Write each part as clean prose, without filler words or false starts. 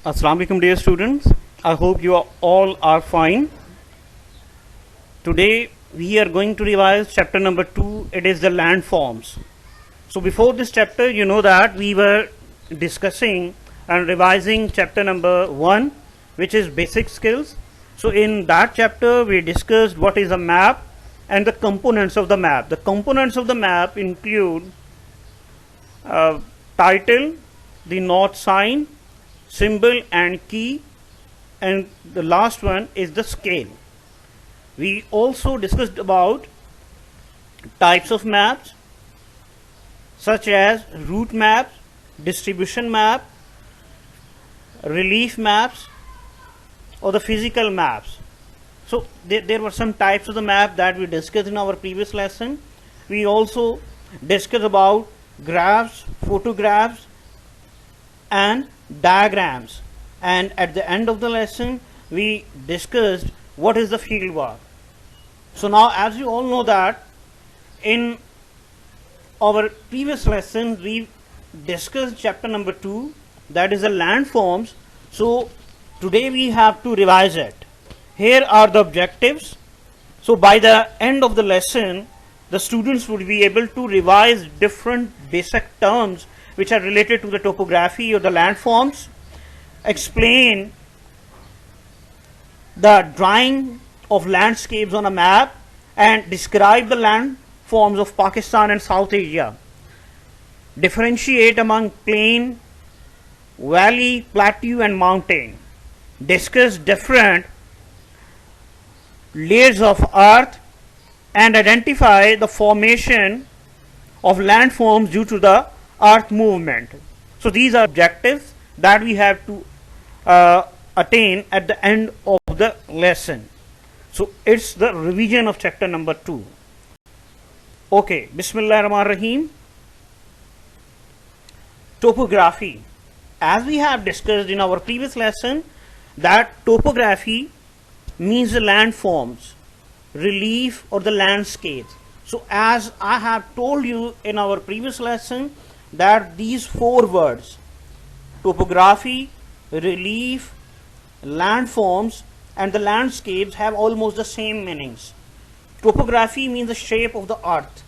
Assalamu alaikum dear students. I hope you all are fine. Today we are going to revise chapter number 2. It is the landforms. So before this chapter, you know that we were discussing and revising chapter number 1, which is basic skills. So in that chapter we discussed what is a map and the components of the map. The components of the map include title, the north sign, symbol and key, and the last one is the scale. We also discussed about types of maps such as route maps, distribution map, relief maps, or the physical maps. So there were some types of the map that we discussed in our previous lesson. We also discussed about graphs, photographs and diagrams, and at the end of the lesson we discussed what is the field work. So now, as you all know that in our previous lesson we discussed chapter number 2, that is the landforms. So today we have to revise it. Here are the objectives. So by the end of the lesson the students would be able to revise different basic terms which are related to the topography or the landforms, explain the drawing of landscapes on a map, and describe the landforms of Pakistan and South Asia. Differentiate among plain, valley, plateau and mountain. Discuss different layers of earth and identify the formation of landforms due to the earth movement. So these are objectives that we have to attain at the end of the lesson. So it's the revision of chapter number 2. Okay, Bismillahirrahmanirrahim. Topography. As we have discussed in our previous lesson, that topography means the landforms, relief or the landscapes. So as I have told you in our previous lesson that these 4 words, topography, relief, landforms and the landscapes, have almost the same meanings. Topography means the shape of the earth.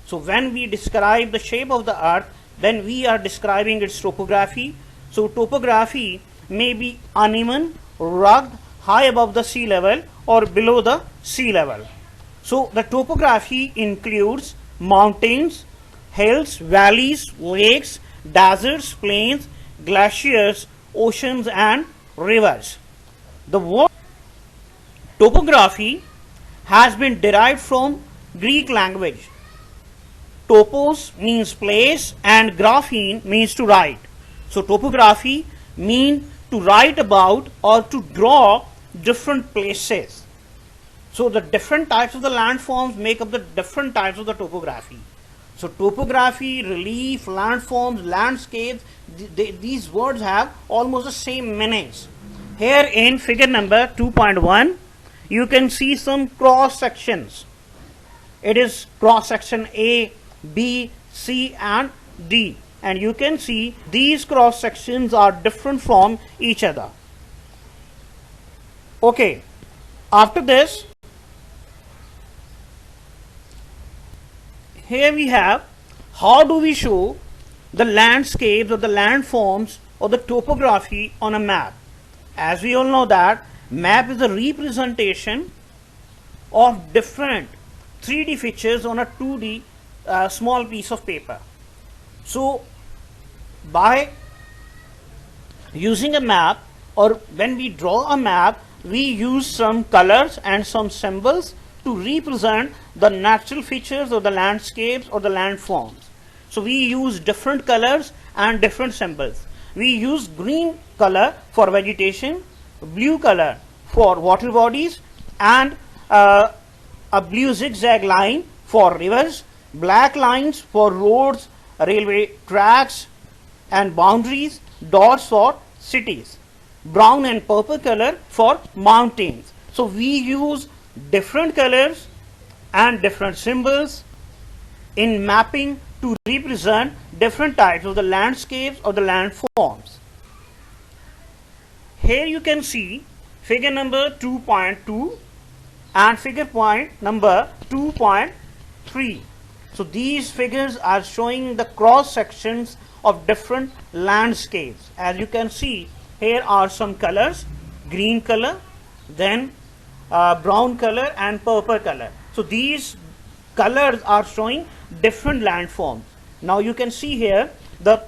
So when we describe the shape of the earth, then we are describing its topography. So topography may be uneven, rugged, high above the sea level or below the sea level. So the topography includes mountains, hills, valleys, lakes, deserts, plains, glaciers, oceans and rivers. The word topography has been derived from Greek language. Topos means place and graphene means to write. So topography means to write about or to draw different places. So the different types of the landforms make up the different types of the topography. So topography, relief, landforms, landscapes, these words have almost the same meanings. Here in figure number 2.1, you can see some cross sections. It is cross section A, B, C and D. And you can see these cross sections are different from each other. Okay, after this, here we have how do we show the landscapes or the landforms or the topography on a map. As we all know that map is a representation of different 3D features on a 2D small piece of paper. So by using a map, or when we draw a map, we use some colors and some symbols to represent the natural features of the landscapes or the landforms. So we use different colors and different symbols. We use green color for vegetation, blue color for water bodies and a blue zigzag line for rivers, black lines for roads, railway tracks and boundaries, dots for cities, brown and purple color for mountains. So we use different colors and different symbols in mapping to represent different types of the landscapes or the landforms. here you can see figure number 2.2 and figure point number 2.3. So these figures are showing the cross sections of different landscapes. As you can see, here are some colors: green color, then brown color and purple color. So these colors are showing different landforms. Now you can see here the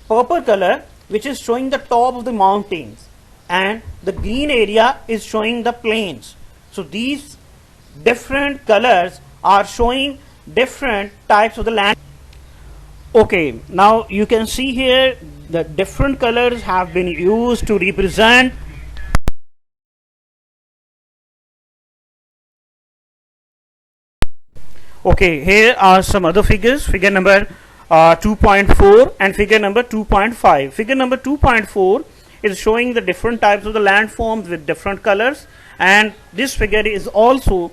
purple color, which is showing the top of the mountains, and the green area is showing the plains. So these different colors are showing different types of the land. Okay, now you can see here the different colors have been used to represent Okay, here are some other figures, figure number 2.4 and figure number 2.5. Figure number 2.4 is showing the different types of the landforms with different colors, and this figure is also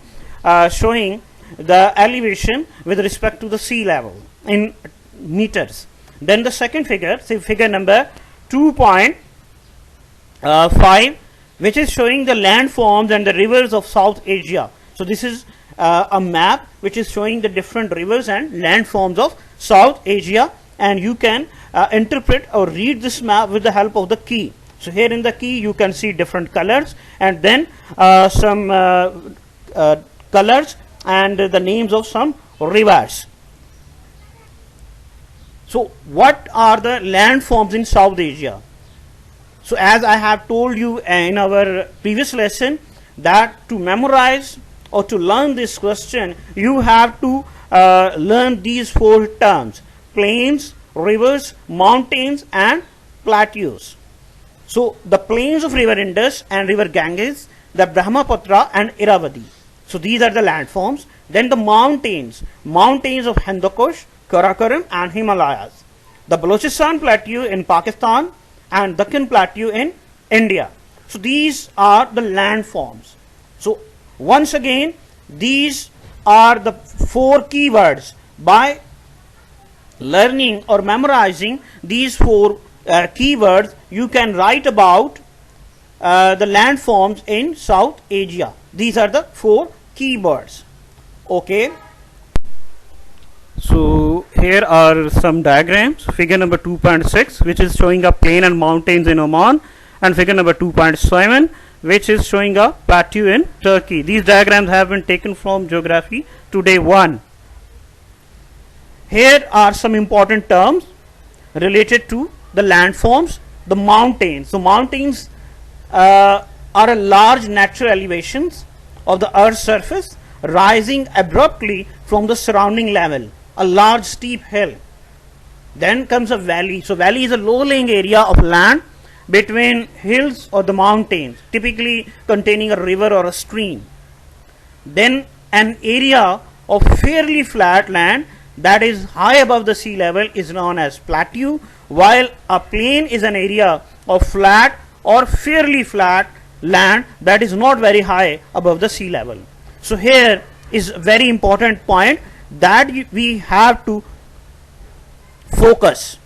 showing the elevation with respect to the sea level in meters. Then the second figure, say figure number 2.5, which is showing the landforms and the rivers of South Asia. So this is a map which is showing the different rivers and landforms of South Asia, and you can interpret or read this map with the help of the key. So here in the key you can see different colors, and then some colors and the names of some rivers. So what are the landforms in South Asia? So as I have told you in our previous lesson, that to memorize or to learn this question, you have to learn these four terms: plains, rivers, mountains and plateaus. So the plains of river Indus and river Ganges, the Brahmaputra and Irrawaddy. So these are the landforms. Then the mountains of Hindu Kush, Karakoram and Himalayas. The Balochistan plateau in Pakistan and Deccan plateau in India. So these are the landforms. So once again, these are the four keywords. By learning or memorizing these four keywords, you can write about the landforms in South Asia. These are the four keywords. Okay. So here are some diagrams. Figure number 2.6, which is showing a plain and mountains in Oman, and figure number 2.7, which is showing a plateau in Turkey. These diagrams have been taken from Geography Today 1. Here are some important terms related to the landforms. The mountains. The mountains are a large natural elevations of the earth's surface rising abruptly from the surrounding level, a large steep hill. Then comes a valley. So valley is a low-lying area of land between hills or the mountains, typically containing a river or a stream. Then an area of fairly flat land that is high above the sea level is known as plateau, while a plain is an area of flat or fairly flat land that is not very high above the sea level. So here is a very important point that we have to focus.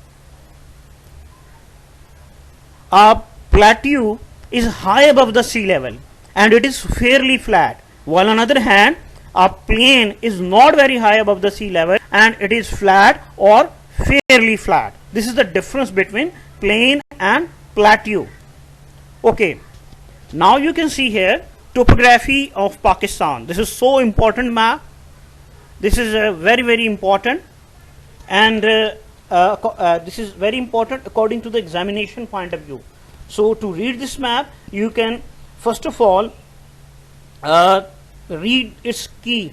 A plateau is high above the sea level and it is fairly flat, while on the other hand a plain is not very high above the sea level and it is flat or fairly flat. This is the difference between plain and plateau. Okay, now you can see here topography of Pakistan. This is so important map. This is very important, and this is very important according to the examination point of view. So to read this map, you can first of all read its key.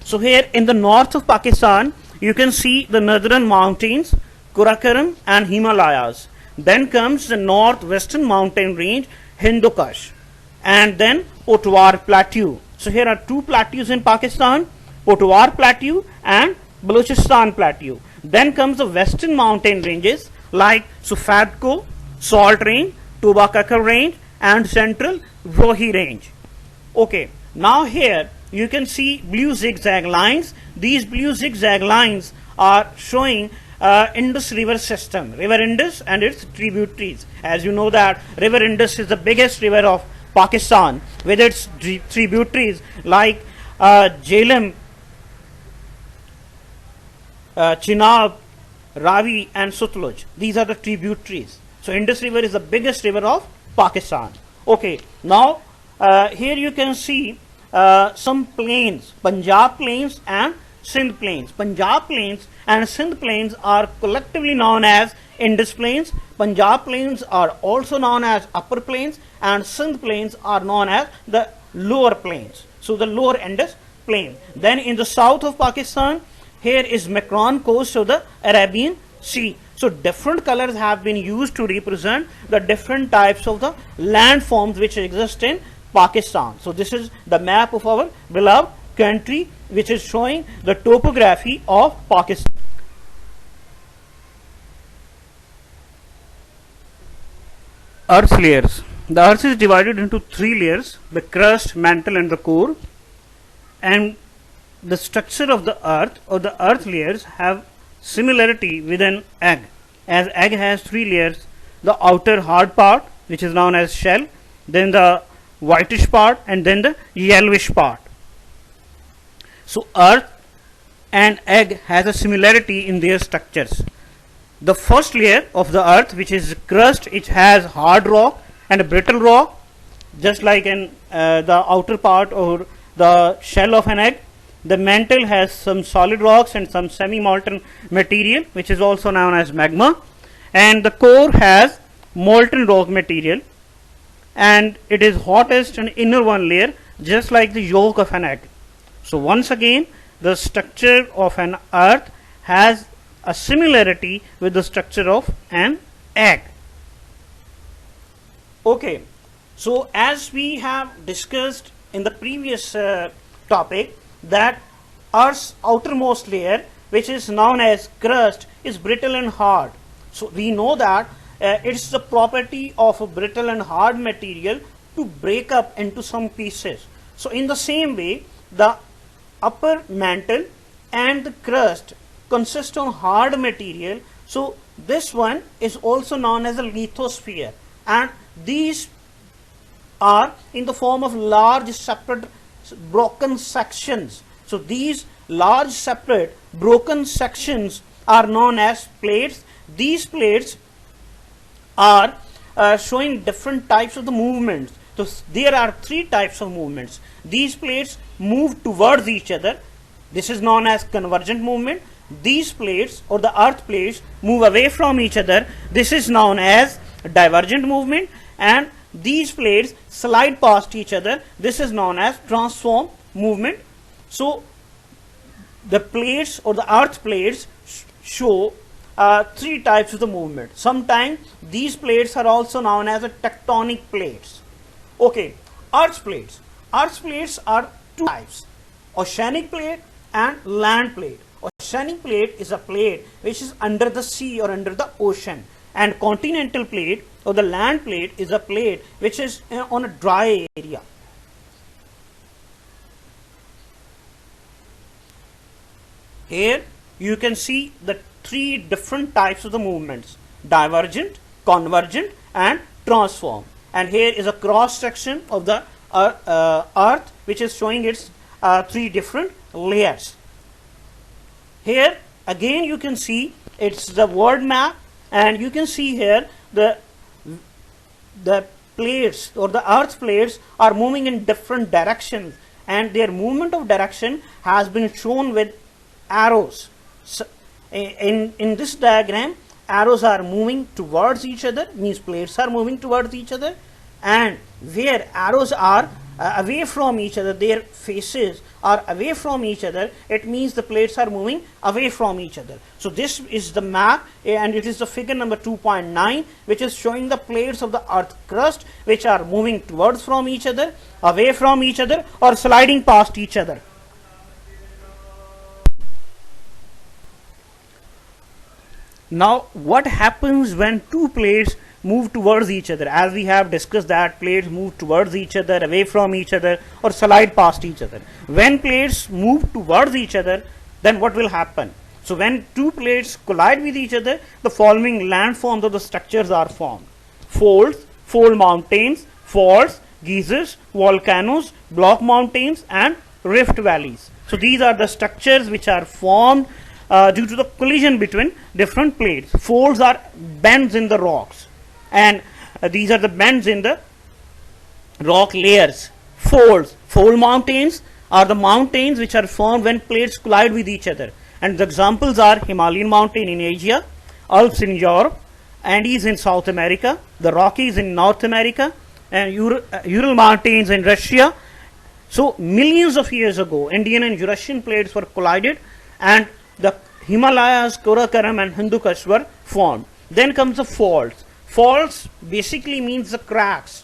So here in the north of Pakistan, you can see the northern mountains, Karakoram and Himalayas. Then comes the northwestern mountain range, Hindu Kush, and then Potwar Plateau. So here are two plateaus in Pakistan, Potwar Plateau and Balochistan Plateau. Then comes the western mountain ranges like Sufadko, Salt Range, Toba Kakar Range and Central Rohi Range. Okay, now here you can see blue zigzag lines. These blue zigzag lines are showing Indus River system, River Indus and its tributaries. As you know that River Indus is the biggest river of Pakistan with its tributaries like Jhelum, Chenab, Ravi and Sutlej. These are the tributaries. So Indus River is the biggest river of Pakistan. Okay, now here you can see some plains, Punjab plains and Sindh plains. Punjab plains and Sindh plains are collectively known as Indus plains. Punjab plains are also known as upper plains and Sindh plains are known as the lower plains. So the lower Indus plain. Then in the south of Pakistan, here is Makran coast of the Arabian Sea. So different colors have been used to represent the different types of the landforms which exist in Pakistan. So this is the map of our beloved country which is showing the topography of Pakistan. Earth layers. The earth is divided into three layers: the crust, mantle and the core. And the structure of the earth or the earth layers have similarity with an egg, as egg has three layers: the outer hard part which is known as shell, then the whitish part and then the yellowish part. So earth and egg has a similarity in their structures. The first layer of the earth, which is crust, it has hard rock and brittle rock, just like in the outer part or the shell of an egg. The mantle has some solid rocks and some semi-molten material, which is also known as magma. And the core has molten rock material, and it is hottest and inner one layer, just like the yolk of an egg. So once again, the structure of an earth has a similarity with the structure of an egg. Okay, so as we have discussed in the previous topic, that Earth's outermost layer, which is known as crust, is brittle and hard. So we know that it's the property of a brittle and hard material to break up into some pieces. So in the same way, the upper mantle and the crust consist of hard material. So this one is also known as a lithosphere, and these are in the form of large separate broken sections. So these large separate broken sections are known as plates. These plates are showing different types of the movements. So there are three types of movements. These plates move towards each other. This is known as convergent movement. These plates or the earth plates move away from each other. This is known as divergent movement. And these plates slide past each other. This is known as transform movement. So the plates or the earth plates show three types of the movement. Sometimes these plates are also known as a tectonic plates. Okay, earth plates. Earth plates are two types: oceanic plate and land plate. Oceanic plate is a plate which is under the sea or under the ocean, and continental plate or the land plate is a plate which is on a dry area. Here you can see the three different types of the movements: divergent, convergent and transform. And here is a cross section of the earth which is showing its three different layers. Here again you can see it's the world map, and you can see here the plates or the earth plates are moving in different directions, and their movement of direction has been shown with arrows. So in this diagram, arrows are moving towards each other, means plates are moving towards each other, and where arrows are away from each other, their faces are away from each other, it means the plates are moving away from each other. So this is the map, and it is the figure number 2.9, which is showing the plates of the earth crust which are moving towards from each other, away from each other, or sliding past each other. Now what happens when two plates move towards each other? As we have discussed that plates move towards each other, away from each other, or slide past each other. When plates move towards each other, then what will happen? So when two plates collide with each other, the following landforms of the structures are formed: folds, fold mountains, faults, geysers, volcanoes, block mountains, and rift valleys. So these are the structures which are formed due to the collision between different plates. Folds are bends in the rocks, and these are the bends in the rock layers. Folds, fold mountains are the mountains which are formed when plates collide with each other. And the examples are Himalayan mountain in Asia, Alps in Europe, Andes in South America, the Rockies in North America, and Ural mountains in Russia. So millions of years ago, Indian and Eurasian plates were collided, and the Himalayas, Karakoram, and Hindu Kush were formed. Then comes the faults. Faults basically means the cracks.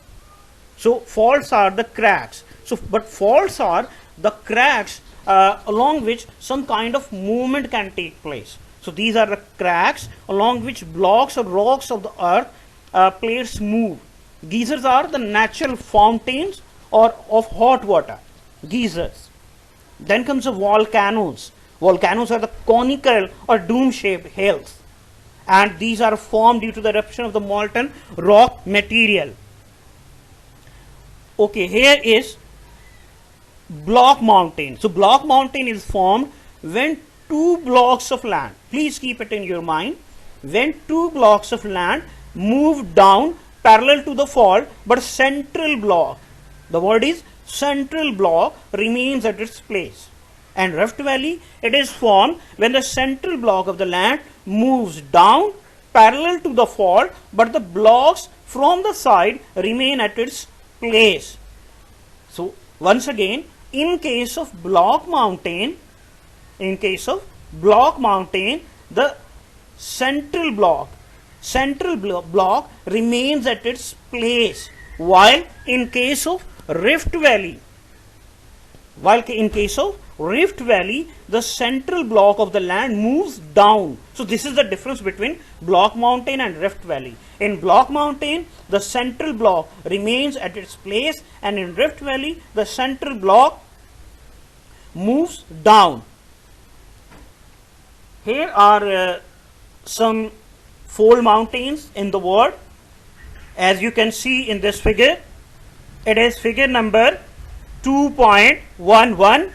So faults are the cracks. So but faults are the cracks along which some kind of movement can take place. So these are the cracks along which blocks or rocks of the earth plates move. Geysers are the natural fountains or of hot water. Geysers. Then comes the volcanoes. Volcanoes are the conical or dome-shaped hills, and these are formed due to the eruption of the molten rock material. Okay, here is block mountain. So block mountain is formed when two blocks of land, please keep it in your mind, when two blocks of land move down parallel to the fault, but central block, the word is central block, remains at its place. And rift valley, it is formed when the central block of the land moves down parallel to the fault, but the blocks from the side remain at its place. So once again, in case of block mountain, the central block remains at its place, while in case of rift valley, the central block of the land moves down. So this is the difference between block mountain and rift valley. In block mountain, the central block remains at its place, and in rift valley, the central block moves down. Here are some fold mountains in the world. As you can see in this figure, it is figure number 2.11.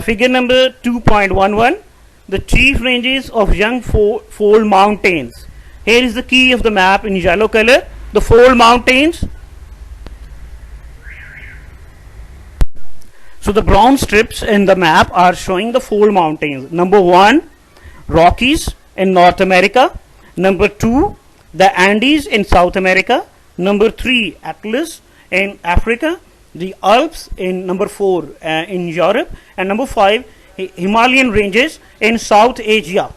Figure number 2.11, the chief ranges of young fold mountains. Here is the key of the map in yellow color, the fold mountains. So the brown strips in the map are showing the fold mountains. Number 1, Rockies in North America. Number 2, the Andes in South America. Number 3, Atlas in Africa. The Alps in number 4 in Europe, and number 5, Himalayan ranges in South Asia.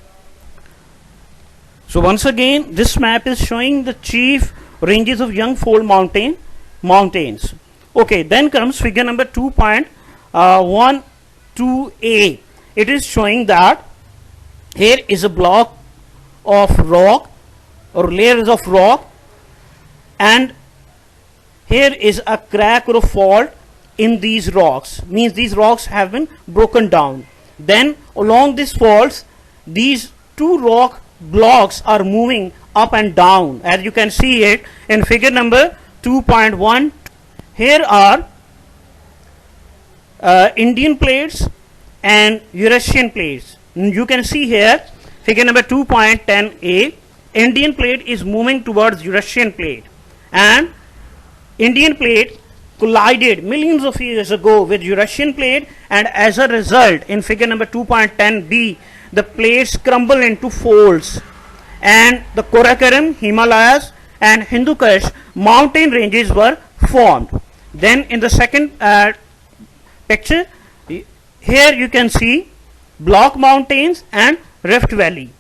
So once again, this map is showing the chief ranges of young fold mountains. Okay, then comes figure number 2.12a. It is showing that here is a block of rock or layers of rock, and here is a crack or a fault in these rocks, means these rocks have been broken down. Then along these faults, these two rock blocks are moving up and down, as you can see it in figure number 2.1. Here are Indian plates and Eurasian plates. You can see here figure number 2.10a, Indian plate is moving towards Eurasian plate, and Indian plate collided millions of years ago with Eurasian plate, and as a result, in figure number 2.10b, the plates crumble into folds, and the Karakoram, Himalayas, and Hindu Kush mountain ranges were formed. Then in the second picture, here you can see block mountains and rift valley.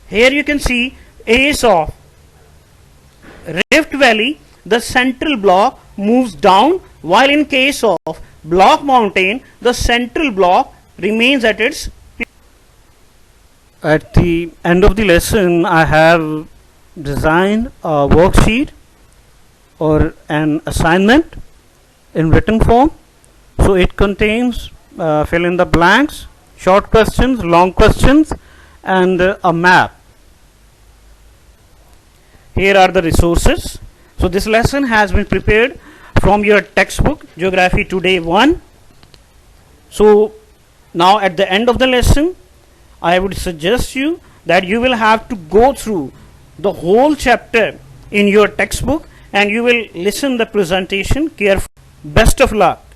Here you can see ace of rift valley, the central block moves down, while in case of block mountain, the central block remains at its place. At the end of the lesson, I have designed a worksheet or an assignment in written form. So it contains fill in the blanks short questions, long questions, and a map. Here are the resources. So this lesson has been prepared from your textbook Geography Today 1. So now at the end of the lesson, I would suggest you that you will have to go through the whole chapter in your textbook and you will listen the presentation carefully. Best of luck.